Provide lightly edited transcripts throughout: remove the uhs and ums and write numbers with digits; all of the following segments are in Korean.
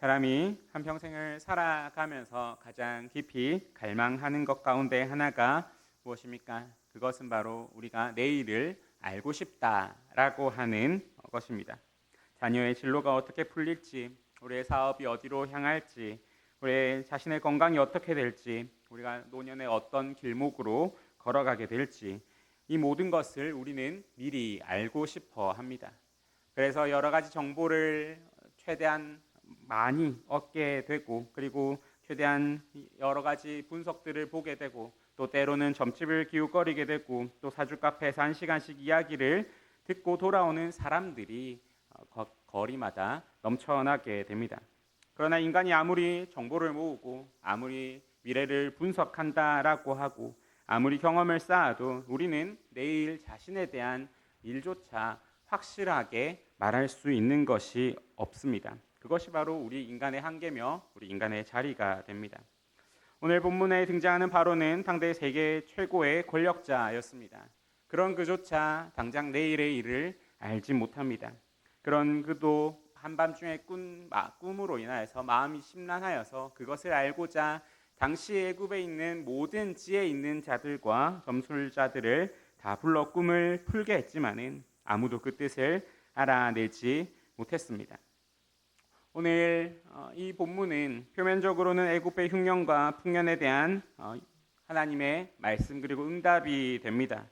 사람이 한평생을 살아가면서 가장 깊이 갈망하는 것 가운데 하나가 무엇입니까? 그것은 바로 우리가 내일을 알고 싶다라고 하는 것입니다. 자녀의 진로가 어떻게 풀릴지, 우리의 사업이 어디로 향할지, 우리의 자신의 건강이 어떻게 될지, 우리가 노년에 어떤 길목으로 걸어가게 될지, 이 모든 것을 우리는 미리 알고 싶어 합니다. 그래서 여러 가지 정보를 최대한 많이 얻게 되고, 그리고 최대한 여러 가지 분석들을 보게 되고, 또 때로는 점집을 기웃거리게 되고, 또 사주 카페에서 1시간씩 이야기를 듣고 돌아오는 사람들이 거리마다 넘쳐나게 됩니다. 그러나 인간이 아무리 정보를 모으고 아무리 미래를 분석한다라고 하고 아무리 경험을 쌓아도 우리는 내일 자신에 대한 일조차 확실하게 말할 수 있는 것이 없습니다. 그것이 바로 우리 인간의 한계며 우리 인간의 자리가 됩니다. 오늘 본문에 등장하는 바로는 당대 세계 최고의 권력자였습니다. 그런 그조차 당장 내일의 일을 알지 못합니다. 그런 그도 한밤중에 꿈으로 인하여서 마음이 심란하여서 그것을 알고자 당시 애굽에 있는 모든 지혜 있는 자들과 점술자들을 다 불러 꿈을 풀게 했지만은 아무도 그 뜻을 알아내지 못했습니다. 오늘 이 본문은 표면적으로는 애굽의 흉년과 풍년에 대한 하나님의 말씀 그리고 응답이 됩니다.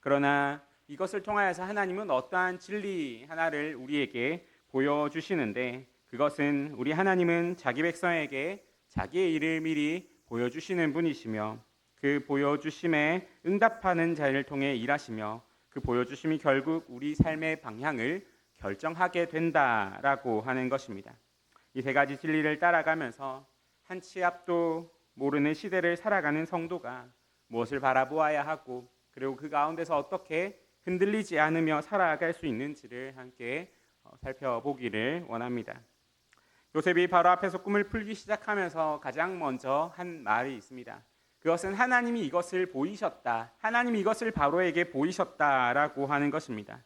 그러나 이것을 통하여서 하나님은 어떠한 진리 하나를 우리에게 보여주시는데, 그것은 우리 하나님은 자기 백성에게 자기의 일을 미리 보여주시는 분이시며 그 보여주심에 응답하는 자를 통해 일하시며 그 보여주심이 결국 우리 삶의 방향을 결정하게 된다라고 하는 것입니다. 이 세 가지 진리를 따라가면서 한 치 앞도 모르는 시대를 살아가는 성도가 무엇을 바라보아야 하고, 그리고 그 가운데서 어떻게 흔들리지 않으며 살아갈 수 있는지를 함께 살펴보기를 원합니다. 요셉이 바로 앞에서 꿈을 풀기 시작하면서 가장 먼저 한 말이 있습니다. 그것은 하나님이 이것을 보이셨다, 하나님이 이것을 바로에게 보이셨다라고 하는 것입니다.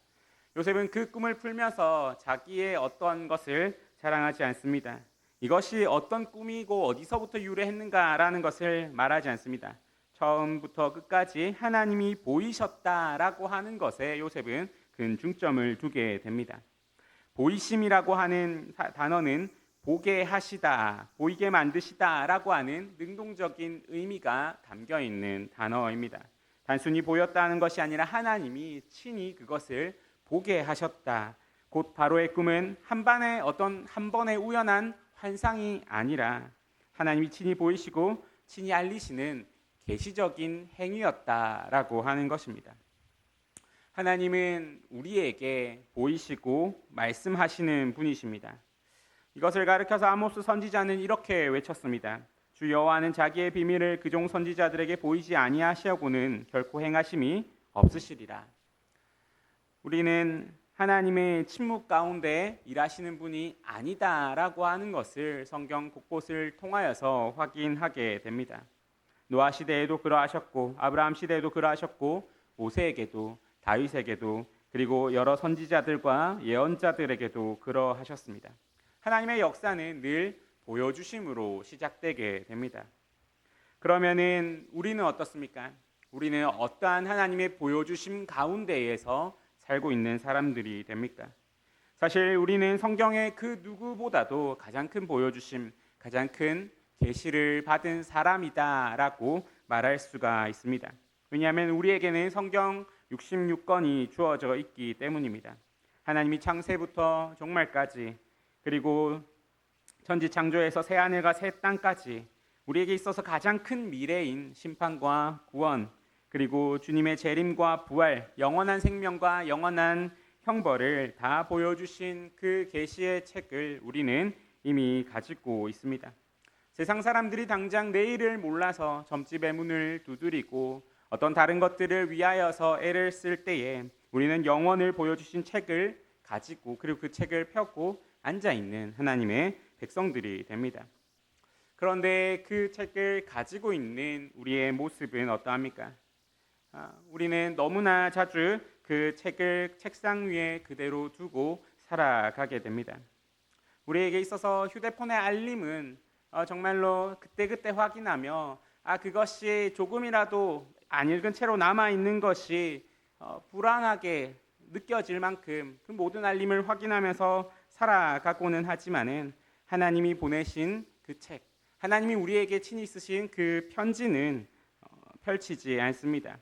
요셉은 그 꿈을 풀면서 자기의 어떤 것을 자랑하지 않습니다. 이것이 어떤 꿈이고 어디서부터 유래했는가라는 것을 말하지 않습니다. 처음부터 끝까지 하나님이 보이셨다라고 하는 것에 요셉은 큰 중점을 두게 됩니다. 보이심이라고 하는 단어는 보게 하시다, 보이게 만드시다라고 하는 능동적인 의미가 담겨 있는 단어입니다. 단순히 보였다는 것이 아니라 하나님이 친히 그것을 보게 하셨다. 곧 바로의 꿈은 한 번의 우연한 환상이 아니라 하나님이 친히 보이시고 친히 알리시는 계시적인 행위였다라고 하는 것입니다. 하나님은 우리에게 보이시고 말씀하시는 분이십니다. 이것을 가르쳐서 아모스 선지자는 이렇게 외쳤습니다. 주 여호와는 자기의 비밀을 그종 선지자들에게 보이지 아니하시고는 결코 행하심이 없으시리라. 우리는 하나님의 침묵 가운데 일하시는 분이 아니다라고 하는 것을 성경 곳곳을 통하여서 확인하게 됩니다. 노아 시대에도 그러하셨고 아브라함 시대에도 그러하셨고 모세에게도 다윗에게도 그리고 여러 선지자들과 예언자들에게도 그러하셨습니다. 하나님의 역사는 늘 보여주심으로 시작되게 됩니다. 그러면은 우리는 어떻습니까? 우리는 어떠한 하나님의 보여주심 가운데에서 살고 있는 사람들이 됩니까? 사실 우리는 성경의 그 누구보다도 가장 큰 보여주심, 가장 큰 계시를 받은 사람이다라고 말할 수가 있습니다. 왜냐하면 우리에게는 성경 66권이 주어져 있기 때문입니다. 하나님이 창세부터 종말까지, 그리고 천지 창조에서 새 하늘과 새 땅까지 우리에게 있어서 가장 큰 미래인 심판과 구원, 그리고 주님의 재림과 부활, 영원한 생명과 영원한 형벌을 다 보여주신 그 계시의 책을 우리는 이미 가지고 있습니다. 세상 사람들이 당장 내일을 몰라서 점집의 문을 두드리고 어떤 다른 것들을 위하여서 애를 쓸 때에 우리는 영원을 보여주신 책을 가지고 그리고 그 책을 펴고 앉아있는 하나님의 백성들이 됩니다. 그런데 그 책을 가지고 있는 우리의 모습은 어떠합니까? 우리는 너무나 자주 그 책을 책상 위에 그대로 두고 살아가게 됩니다. 우리에게 있어서 휴대폰의 알림은 정말로 그때그때 확인하며 그것이 조금이라도 안 읽은 채로 남아있는 것이 불안하게 느껴질 만큼 그 모든 알림을 확인하면서 살아가고는 하지만은 하나님이 보내신 그 책, 하나님이 우리에게 친히 쓰신 그 편지는 펼치지 않습니다.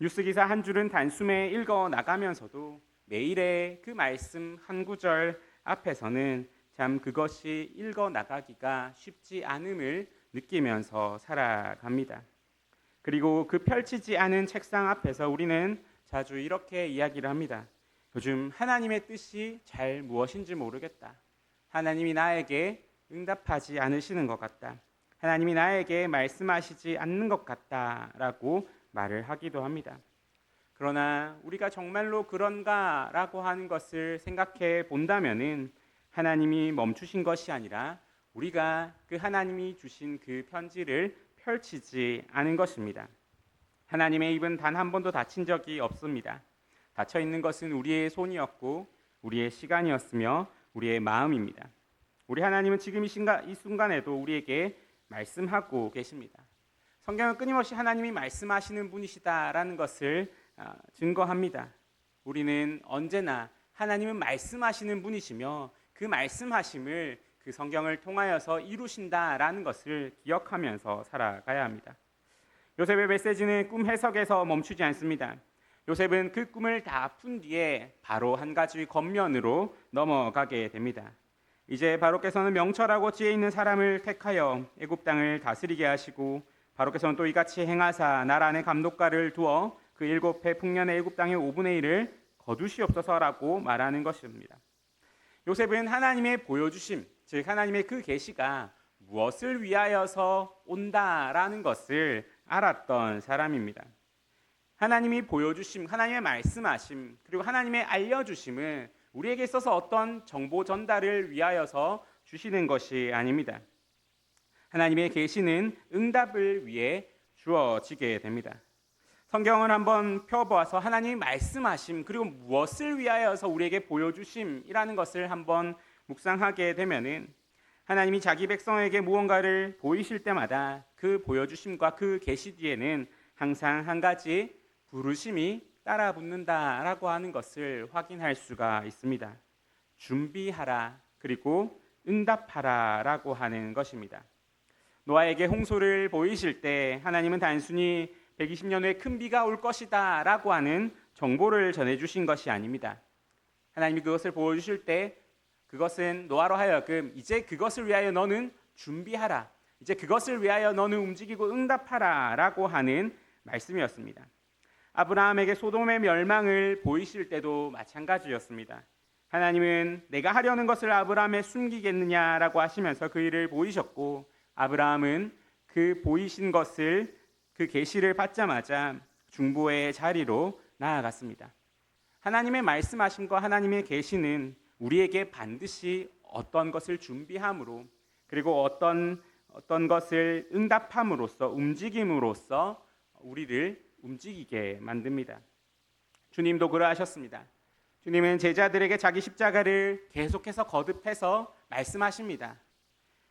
뉴스기사 한 줄은 단숨에 읽어 나가면서도 매일의 그 말씀 한 구절 앞에서는 참 그것이 읽어 나가기가 쉽지 않음을 느끼면서 살아갑니다. 그리고 그 펼치지 않은 책상 앞에서 우리는 자주 이렇게 이야기를 합니다. 요즘 하나님의 뜻이 잘 무엇인지 모르겠다. 하나님이 나에게 응답하지 않으시는 것 같다. 하나님이 나에게 말씀하시지 않는 것 같다라고 말을 하기도 합니다. 그러나 우리가 정말로 그런가라고 하는 것을 생각해 본다면은 하나님이 멈추신 것이 아니라 우리가 그 하나님이 주신 그 편지를 펼치지 않은 것입니다. 하나님의 입은 단 한 번도 닫힌 적이 없습니다. 닫혀 있는 것은 우리의 손이었고 우리의 시간이었으며 우리의 마음입니다. 우리 하나님은 지금 이 순간에도 우리에게 말씀하고 계십니다. 성경은 끊임없이 하나님이 말씀하시는 분이시다라는 것을 증거합니다. 우리는 언제나 하나님은 말씀하시는 분이시며 그 말씀하심을 그 성경을 통하여서 이루신다라는 것을 기억하면서 살아가야 합니다. 요셉의 메시지는 꿈 해석에서 멈추지 않습니다. 요셉은 그 꿈을 다 푼 뒤에 바로 한 가지 겉면으로 넘어가게 됩니다. 이제 바로께서는 명철하고 지혜 있는 사람을 택하여 애굽 땅을 다스리게 하시고 바로께서는 또 이같이 행하사 나라 안에 감독가를 두어 그 7해 풍년의 애굽 땅의 5분의 1을 거두시옵소서라고 말하는 것입니다. 요셉은 하나님의 보여주심, 즉 하나님의 그 계시가 무엇을 위하여서 온다라는 것을 알았던 사람입니다. 하나님이 보여주심, 하나님의 말씀하심, 그리고 하나님의 알려주심은 우리에게 있어서 어떤 정보 전달을 위하여서 주시는 것이 아닙니다. 하나님의 계시는 응답을 위해 주어지게 됩니다. 성경을 한번 펴보아서 하나님이 말씀하심, 그리고 무엇을 위하여서 우리에게 보여주심이라는 것을 한번 묵상하게 되면은 하나님이 자기 백성에게 무언가를 보이실 때마다 그 보여주심과 그 계시 뒤에는 항상 한 가지 부르심이 따라 붙는다라고 하는 것을 확인할 수가 있습니다. 준비하라, 그리고 응답하라라고 하는 것입니다. 노아에게 홍수를 보이실 때 하나님은 단순히 120년 후에 큰 비가 올 것이다 라고 하는 정보를 전해주신 것이 아닙니다. 하나님이 그것을 보여주실 때 그것은 노아로 하여금 이제 그것을 위하여 너는 준비하라, 이제 그것을 위하여 너는 움직이고 응답하라 라고 하는 말씀이었습니다. 아브라함에게 소돔의 멸망을 보이실 때도 마찬가지였습니다. 하나님은 내가 하려는 것을 아브라함에 숨기겠느냐라고 하시면서 그 일을 보이셨고 아브라함은 그 보이신 것을 그 계시를 받자마자 중보의 자리로 나아갔습니다. 하나님의 말씀하심과 하나님의 계시는 우리에게 반드시 어떤 것을 준비함으로 그리고 어떤 것을 응답함으로써 움직임으로써 우리를 움직이게 만듭니다. 주님도 그러하셨습니다. 주님은 제자들에게 자기 십자가를 계속해서 거듭해서 말씀하십니다.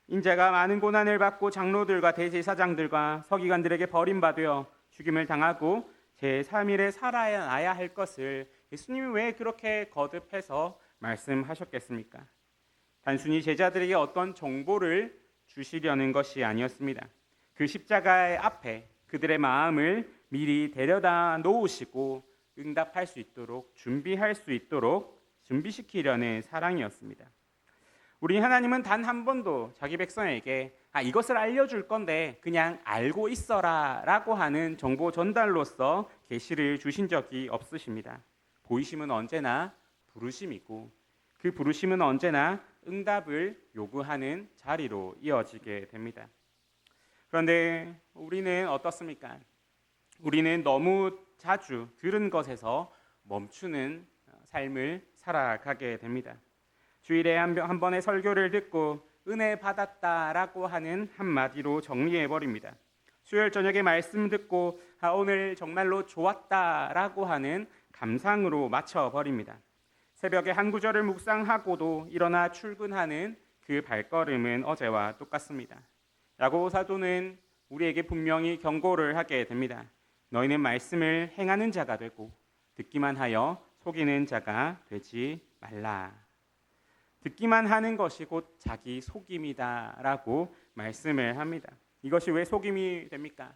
인자가 많은 고난을 받고 장로들과 대제사장들과 서기관들에게 버림받아 죽임을 당하고 제3일에 살아나야 할 것을 예수님이 왜 그렇게 거듭해서 말씀하셨겠습니까? 단순히 제자들에게 어떤 정보를 주시려는 것이 아니었습니다. 그 십자가의 앞에 그들의 마음을 미리 데려다 놓으시고 응답할 수 있도록 준비할 수 있도록 준비시키려는 사랑이었습니다. 우리 하나님은 단 한 번도 자기 백성에게 이것을 알려줄 건데 그냥 알고 있어라 라고 하는 정보 전달로서 계시를 주신 적이 없으십니다. 보이심은 언제나 부르심이고 그 부르심은 언제나 응답을 요구하는 자리로 이어지게 됩니다. 그런데 우리는 어떻습니까? 우리는 너무 자주 들은 것에서 멈추는 삶을 살아가게 됩니다. 주일에 한 번의 설교를 듣고 은혜 받았다라고 하는 한마디로 정리해버립니다. 수요일 저녁에 말씀 듣고 오늘 정말로 좋았다라고 하는 감상으로 맞춰버립니다. 새벽에 한 구절을 묵상하고도 일어나 출근하는 그 발걸음은 어제와 똑같습니다. 야고보 사도는 우리에게 분명히 경고를 하게 됩니다. 너희는 말씀을 행하는 자가 되고 듣기만 하여 속이는 자가 되지 말라. 듣기만 하는 것이 곧 자기 속임이다라고 말씀을 합니다. 이것이 왜 속임이 됩니까?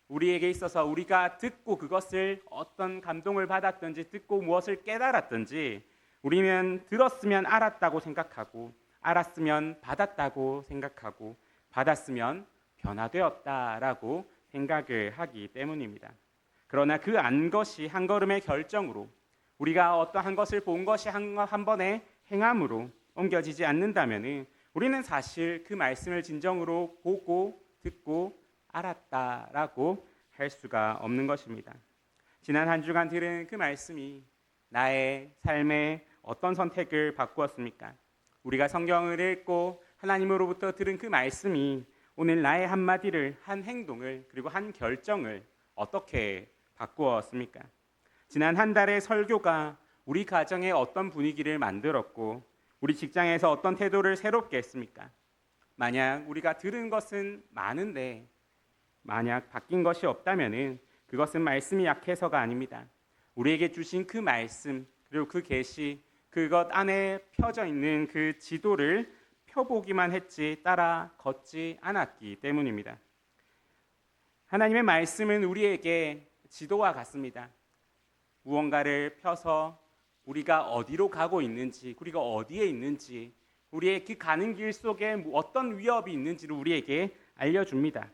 우리에게 있어서 우리가 듣고 그것을 어떤 감동을 받았든지 듣고 무엇을 깨달았든지 우리는 들었으면 알았다고 생각하고 알았으면 받았다고 생각하고 받았으면 변화되었다라고 생각을 하기 때문입니다. 그러나 그 안 것이 한 걸음의 결정으로 우리가 어떠한 것을 본 것이 한 번의 행함으로 옮겨지지 않는다면 우리는 사실 그 말씀을 진정으로 보고 듣고 알았다라고 할 수가 없는 것입니다. 지난 한 주간 들은 그 말씀이 나의 삶에 어떤 선택을 바꾸었습니까? 우리가 성경을 읽고 하나님으로부터 들은 그 말씀이 오늘 나의 한마디를, 한 행동을, 그리고 한 결정을 어떻게 바꾸었습니까? 지난 한 달의 설교가 우리 가정에 어떤 분위기를 만들었고 우리 직장에서 어떤 태도를 새롭게 했습니까? 만약 우리가 들은 것은 많은데 만약 바뀐 것이 없다면 그것은 말씀이 약해서가 아닙니다. 우리에게 주신 그 말씀 그리고 그 계시 그것 안에 펴져 있는 그 지도를 펴보기만 했지 따라 걷지 않았기 때문입니다. 하나님의 말씀은 우리에게 지도와 같습니다. 무언가를 펴서 우리가 어디로 가고 있는지, 우리가 어디에 있는지, 우리의 그 가는 길 속에 어떤 위협이 있는지를 우리에게 알려줍니다.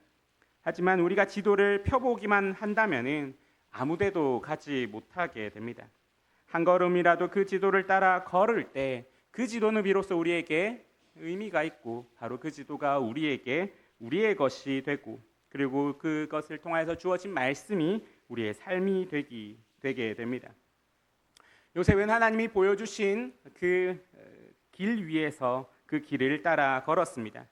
하지만 우리가 지도를 펴보기만 한다면 아무데도 가지 못하게 됩니다. 한 걸음이라도 그 지도를 따라 걸을 때 그 지도는 비로소 우리에게 의미가 있고 바로 그 지도가 우리에게 우리의 것이 되고 그리고 그것을 통해서 주어진 말씀이 우리의 삶이 되게 됩니다. 요셉은 하나님이 보여주신 그 길 위에서 그 길을 따라 걸었습니다.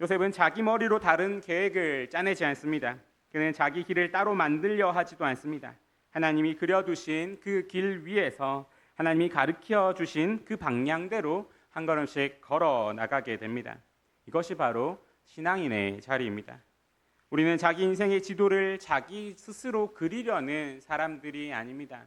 요셉은 자기 머리로 다른 계획을 짜내지 않습니다. 그는 자기 길을 따로 만들려 하지도 않습니다. 하나님이 그려두신 그 길 위에서 하나님이 가르쳐 주신 그 방향대로 한 걸음씩 걸어 나가게 됩니다. 이것이 바로 신앙인의 자리입니다. 우리는 자기 인생의 지도를 자기 스스로 그리려는 사람들이 아닙니다.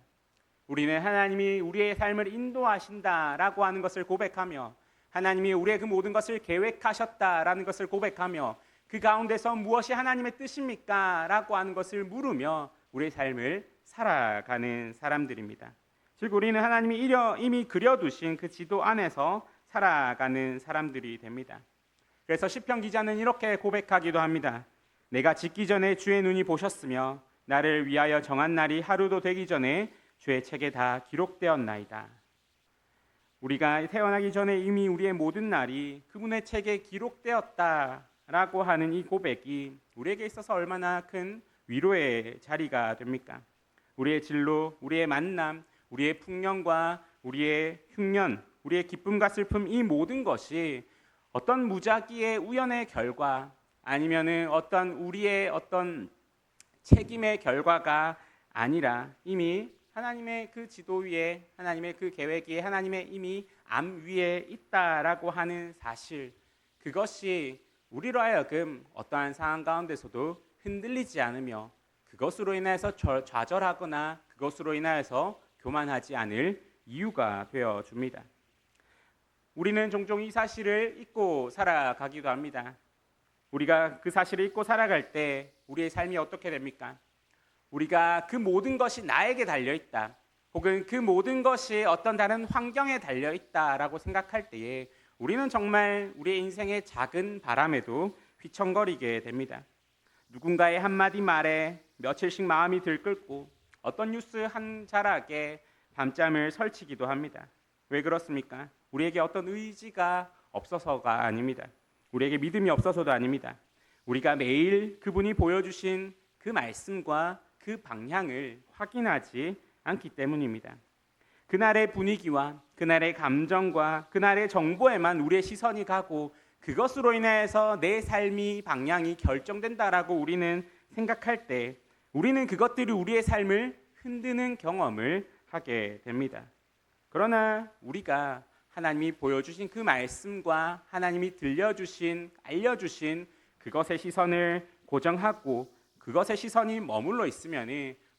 우리는 하나님이 우리의 삶을 인도하신다라고 하는 것을 고백하며 하나님이 우리의 그 모든 것을 계획하셨다라는 것을 고백하며 그 가운데서 무엇이 하나님의 뜻입니까? 라고 하는 것을 물으며 우리의 삶을 살아가는 사람들입니다. 즉 우리는 하나님이 이미 그려두신 그 지도 안에서 살아가는 사람들이 됩니다. 그래서 시편 기자는 이렇게 고백하기도 합니다. 내가 짓기 전에 주의 눈이 보셨으며 나를 위하여 정한 날이 하루도 되기 전에 주의 책에 다 기록되었나이다. 우리가 태어나기 전에 이미 우리의 모든 날이 그분의 책에 기록되었다라고 하는 이 고백이 우리에게 있어서 얼마나 큰 위로의 자리가 됩니까? 우리의 진로, 우리의 만남, 우리의 풍년과 우리의 흉년, 우리의 기쁨과 슬픔 이 모든 것이 어떤 무작위의 우연의 결과 아니면은 우리의 어떤 책임의 결과가 아니라 이미 하나님의 그 지도 위에 하나님의 그 계획 위에 하나님의 이미 암 위에 있다라고 하는 사실 그것이 우리로 하여금 어떠한 상황 가운데서도 흔들리지 않으며 그것으로 인해서 좌절하거나 그것으로 인하여서 교만하지 않을 이유가 되어 줍니다. 우리는 종종 이 사실을 잊고 살아가기도 합니다. 우리가 그 사실을 잊고 살아갈 때 우리의 삶이 어떻게 됩니까? 우리가 그 모든 것이 나에게 달려있다 혹은 그 모든 것이 어떤 다른 환경에 달려있다라고 생각할 때에 우리는 정말 우리의 인생의 작은 바람에도 휘청거리게 됩니다. 누군가의 한마디 말에 며칠씩 마음이 들끓고 어떤 뉴스 한 자락에 밤잠을 설치기도 합니다. 왜 그렇습니까? 우리에게 어떤 의지가 없어서가 아닙니다. 우리에게 믿음이 없어서도 아닙니다. 우리가 매일 그분이 보여주신 그 말씀과 그 방향을 확인하지 않기 때문입니다. 그날의 분위기와 그날의 감정과 그날의 정보에만 우리의 시선이 가고 그것으로 인해서 내 삶이 방향이 결정된다라고 우리는 생각할 때 우리는 그것들이 우리의 삶을 흔드는 경험을 하게 됩니다. 그러나 우리가 하나님이 보여주신 그 말씀과 하나님이 들려주신, 알려주신 그것의 시선을 고정하고 그것의 시선이 머물러 있으면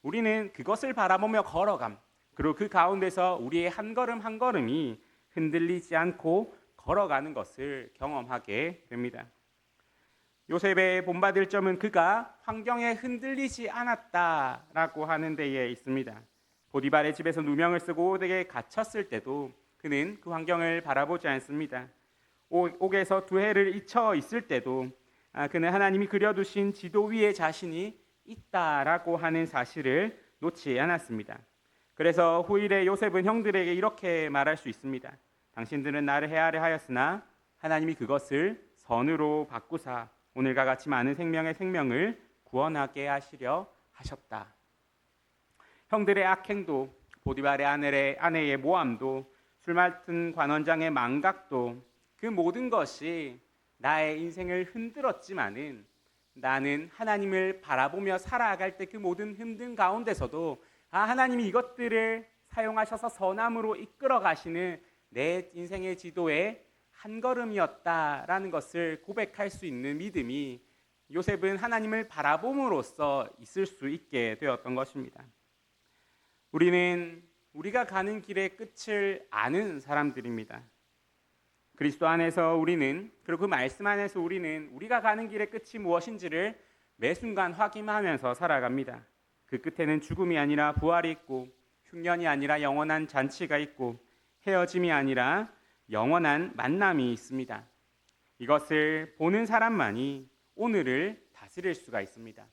우리는 그것을 바라보며 걸어감, 그리고 그 가운데서 우리의 한 걸음 한 걸음이 흔들리지 않고 걸어가는 것을 경험하게 됩니다. 요셉의 본받을 점은 그가 환경에 흔들리지 않았다라고 하는 데에 있습니다. 보디발의 집에서 누명을 쓰고 옥에 갇혔을 때도 그는 그 환경을 바라보지 않습니다. 옥에서 2해를 잊혀 있을 때도 그는 하나님이 그려두신 지도 위에 자신이 있다라고 하는 사실을 놓지 않았습니다. 그래서 후일에 요셉은 형들에게 이렇게 말할 수 있습니다. 당신들은 나를 해하려 하였으나 하나님이 그것을 선으로 바꾸사 오늘과 같이 많은 생명의 생명을 구원하게 하시려 하셨다. 형들의 악행도, 보디발의 아내의 모함도, 술 맡은 관원장의 망각도, 그 모든 것이 나의 인생을 흔들었지만은 나는 하나님을 바라보며 살아갈 때 그 모든 힘든 가운데서도 하나님이 이것들을 사용하셔서 선함으로 이끌어 가시는 내 인생의 지도의 한 걸음이었다라는 것을 고백할 수 있는 믿음이 요셉은 하나님을 바라봄으로써 있을 수 있게 되었던 것입니다. 우리는 우리가 가는 길의 끝을 아는 사람들입니다. 그리스도 안에서 우리는, 그리고 그 말씀 안에서 우리는 우리가 가는 길의 끝이 무엇인지를 매 순간 확인하면서 살아갑니다. 그 끝에는 죽음이 아니라 부활이 있고, 흉년이 아니라 영원한 잔치가 있고, 헤어짐이 아니라 영원한 만남이 있습니다. 이것을 보는 사람만이 오늘을 다스릴 수가 있습니다.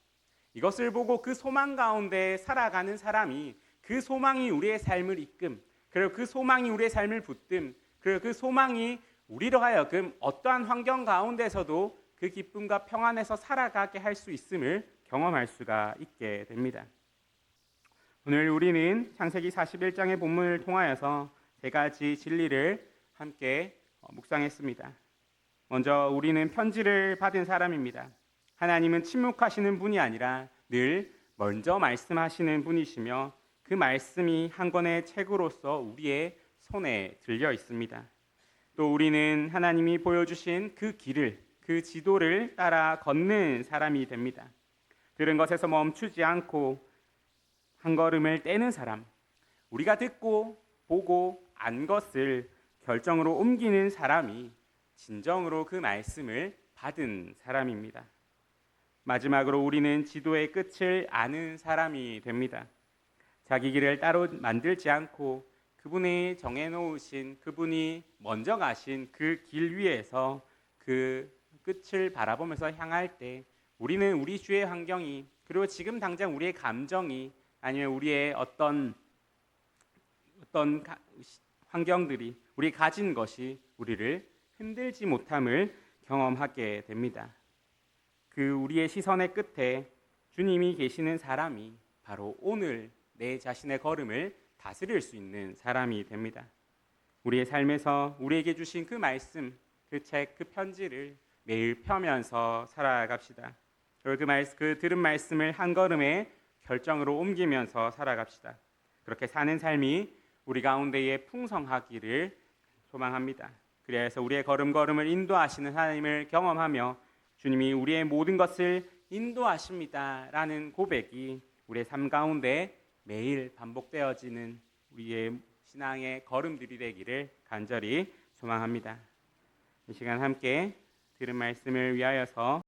이것을 보고 그 소망 가운데 살아가는 사람이 그 소망이 우리의 삶을 이끌, 그리고 그 소망이 우리의 삶을 붙듦, 그리고 그 소망이 우리로 하여금 어떠한 환경 가운데서도 그 기쁨과 평안에서 살아가게 할 수 있음을 경험할 수가 있게 됩니다. 오늘 우리는 창세기 41장의 본문을 통하여서 3가지 진리를 함께 묵상했습니다. 먼저 우리는 편지를 받은 사람입니다. 하나님은 침묵하시는 분이 아니라 늘 먼저 말씀하시는 분이시며 그 말씀이 한 권의 책으로서 우리의 손에 들려 있습니다. 또 우리는 하나님이 보여주신 그 길을, 그 지도를 따라 걷는 사람이 됩니다. 들은 것에서 멈추지 않고 한 걸음을 떼는 사람, 우리가 듣고 보고 안 것을 결정으로 옮기는 사람이 진정으로 그 말씀을 받은 사람입니다. 마지막으로 우리는 지도의 끝을 아는 사람이 됩니다. 자기 길을 따로 만들지 않고 그분이 정해놓으신, 그분이 먼저 가신 그 길 위에서 그 끝을 바라보면서 향할 때 우리는 우리 주의 환경이, 그리고 지금 당장 우리의 감정이, 아니면 우리의 어떤 환경들이, 우리 가진 것이 우리를 흔들지 못함을 경험하게 됩니다. 그 우리의 시선의 끝에 주님이 계시는 사람이 바로 오늘 내 자신의 걸음을 다스릴 수 있는 사람이 됩니다. 우리의 삶에서 우리에게 주신 그 말씀, 그 책, 그 편지를 매일 펴면서 살아갑시다. 그리고 그 들은 말씀을 한 걸음의 결정으로 옮기면서 살아갑시다. 그렇게 사는 삶이 우리 가운데에 풍성하기를 소망합니다. 그래서 우리의 걸음걸음을 인도하시는 하나님을 경험하며 주님이 우리의 모든 것을 인도하십니다라는 고백이 우리의 삶 가운데 매일 반복되어지는 우리의 신앙의 걸음들이 되기를 간절히 소망합니다. 이 시간 함께 들은 말씀을 위하여서